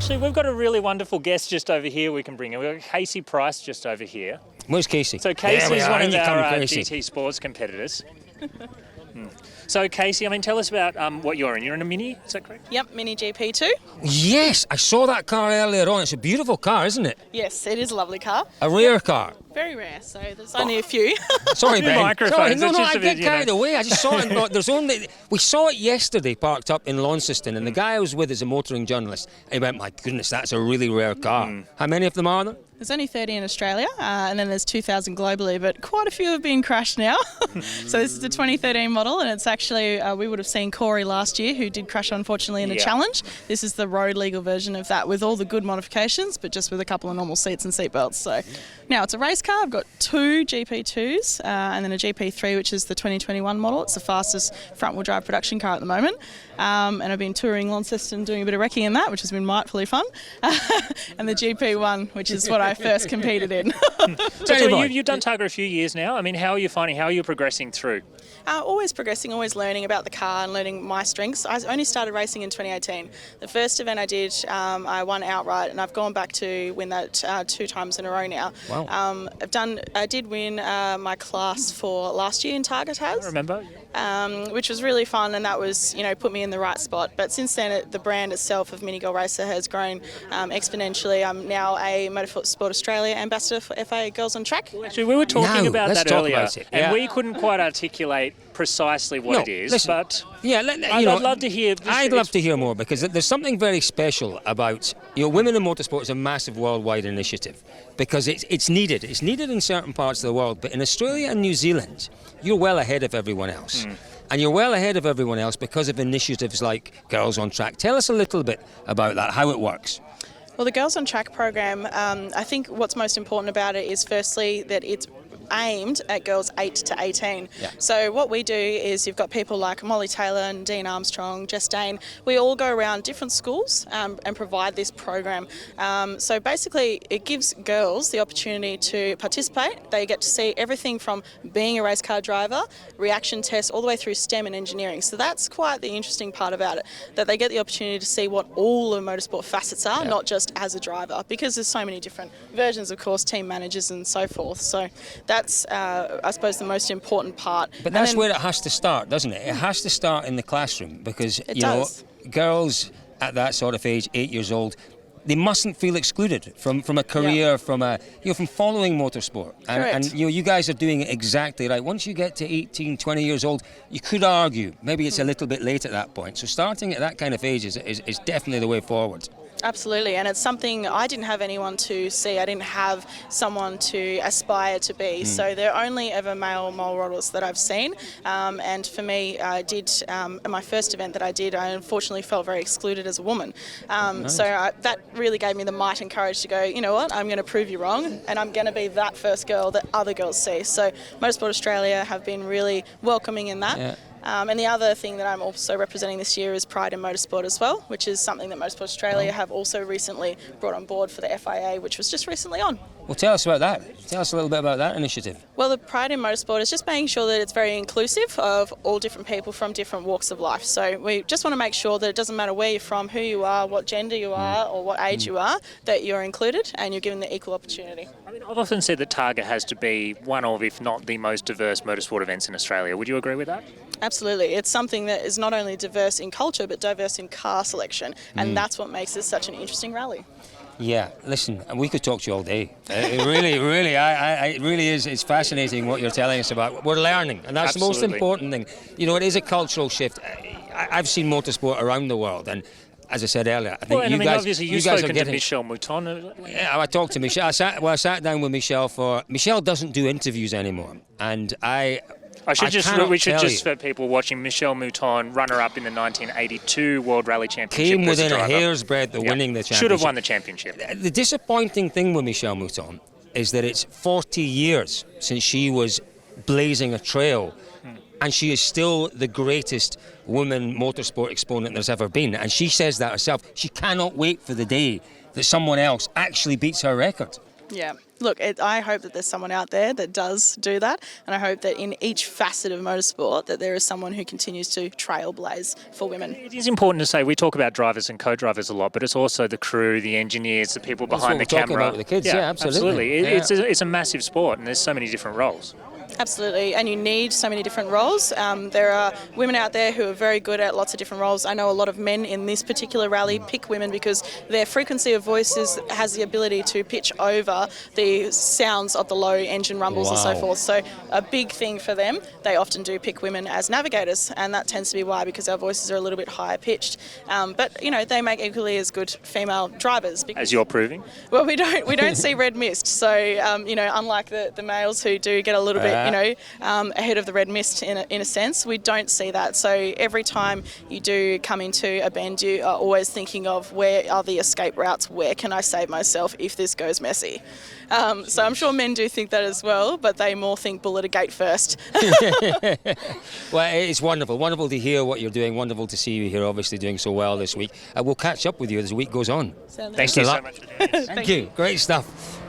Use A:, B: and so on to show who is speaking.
A: Actually, we've got a really wonderful guest just over here we can bring in. We've got Casey Price just over here.
B: Where's Casey?
A: So Casey's one of our GT Sports competitors. So Casey, I mean, tell us about what you're in. You're in a Mini, is that correct?
C: Yep, MINI GP2.
B: Yes, I saw that car earlier on. It's a beautiful car, isn't it?
C: Yes, it is a lovely car.
B: A rare car.
C: Very rare, so there's only a few.
B: Sorry, Ben.
A: Microphones.
B: Sorry, no,
A: It's just
B: I
A: a bit,
B: get carried away. I just saw it and thought there's only... We saw it yesterday parked up in Launceston, and the guy I was with is a motoring journalist. And he went, my goodness, that's a really rare car. How many of them are there?
C: There's only 30 in Australia, and then there's 2,000 globally, but quite a few have been crashed now. So this is the 2013 model, and it's actually, we would have seen Corey last year, who did crash unfortunately in a challenge. This is the road legal version of that with all the good modifications, but just with a couple of normal seats and seat belts. So now it's a race car. I've got two GP2s and then a GP3, which is the 2021 model. It's the fastest front-wheel drive production car at the moment. And I've been touring Launceston doing a bit of recce in that, which has been mightfully fun. And the GP1, which is what I first competed in.
A: So you've done Targa a few years now. I mean, how are you finding, how are you progressing through?
C: Always progressing, always learning about the car and learning my strengths. I only started racing in 2018. The first event I did, I won outright, and I've gone back to win that 2 times in a row now.
B: Wow.
C: I did win my class for last year in Targa Tas.
A: I remember.
C: Which was really fun, and that was, put me in the right spot. But since then, the brand itself of Mini Girl Racer has grown exponentially. I'm now a Motorsport Australia Ambassador for FA Girls on Track.
A: Actually, we were talking about that earlier, and we couldn't quite articulate precisely what it is, but I'd love to hear.
B: I'd love to hear more, because there's something very special about, women in motorsport is a massive worldwide initiative, because it's needed. It's needed in certain parts of the world, but in Australia and New Zealand, you're well ahead of everyone else. And you're well ahead of everyone else because of initiatives like Girls on Track. Tell us a little bit about that, how it works.
C: Well, the Girls on Track program, I think what's most important about it is firstly that it's aimed at girls 8 to 18. So what we do is you've got people like Molly Taylor and Dean Armstrong, Jess Dane. We all go around different schools and provide this program. So basically it gives girls the opportunity to participate. They get to see everything from being a race car driver, reaction tests, all the way through STEM and engineering. So that's quite the interesting part about it, that they get the opportunity to see what all the motorsport facets are, not just as a driver, because there's so many different versions, of course, team managers and so forth. So that's, I suppose, the most important part.
B: But that's where it has to start, doesn't it? It has to start in the classroom, because, girls at that sort of age, 8 years old, they mustn't feel excluded from a career, from following motorsport. And you guys are doing it exactly right. Once you get to 18, 20 years old, you could argue maybe it's a little bit late at that point. So starting at that kind of age is definitely the way forward.
C: Absolutely, and it's something I didn't have anyone to see. I didn't have someone to aspire to be. So they're only ever male models that I've seen. And for me, I did my first event that I did, I unfortunately felt very excluded as a woman. So that really gave me the might and courage to go, you know what, I'm going to prove you wrong, and I'm going to be that first girl that other girls see. So Motorsport Australia have been really welcoming in that. And the other thing that I'm also representing this year is Pride in Motorsport as well, which is something that Motorsport Australia have also recently brought on board for the FIA, which was just recently on.
B: Well, tell us about that. Tell us a little bit about that initiative.
C: Well, the Pride in Motorsport is just making sure that it's very inclusive of all different people from different walks of life. So we just want to make sure that it doesn't matter where you're from, who you are, what gender you are, or what age you are, that you're included and you're given the equal opportunity.
A: I mean, I've often said that Targa has to be one of, if not the most diverse motorsport events in Australia. Would you agree with that?
C: Absolutely. It's something that is not only diverse in culture, but diverse in car selection. And that's what makes this such an interesting rally.
B: Yeah, listen, we could talk to you all day. It really is. It's fascinating what you're telling us about. We're learning, and that's the most important thing. It is a cultural shift. I've seen motorsport around the world, and as I said earlier, I think
A: obviously you've spoken to Michelle Mouton.
B: Yeah, I talked to Michelle. I sat down with Michelle Michelle doesn't do interviews anymore, and we should just for people watching, Michelle Mouton, runner-up in the 1982 World Rally Championship. Came within a hair's breadth of winning the championship. Should have won the championship. The disappointing thing with Michelle Mouton is that it's 40 years since she was blazing a trail, and she is still the greatest woman motorsport exponent there's ever been. And she says that herself. She cannot wait for the day that someone else actually beats her record.
C: Yeah. look, I hope that there's someone out there that does do that, and I hope that in each facet of motorsport that there is someone who continues to trailblaze for women.
A: It is important to say we talk about drivers and co-drivers a lot, but it's also the crew, the engineers, the people behind the camera.
B: About the kids, yeah, absolutely.
A: It's a massive sport, and there's so many different roles.
C: Absolutely, and you need so many different roles. There are women out there who are very good at lots of different roles. I know a lot of men in this particular rally pick women because their frequency of voices has the ability to pitch over the sounds of the low engine rumbles and so forth. So a big thing for them, they often do pick women as navigators, and that tends to be why, because our voices are a little bit higher pitched. But, you know, they make equally as good female drivers.
A: As you're proving?
C: Well, we don't see red mist. So, you know, unlike the males who do get a little bit, ahead of the red mist in a sense, we don't see that. So every time you do come into a bend, you are always thinking of where are the escape routes, where can I save myself if this goes messy. So I'm sure men do think that as well, but they more think bull at a gate first.
B: Well, it's wonderful to hear what you're doing, wonderful to see you here obviously doing so well this week. We'll catch up with you as the week goes on.
A: Thank you so much for doing this.
B: Thank you. Great stuff.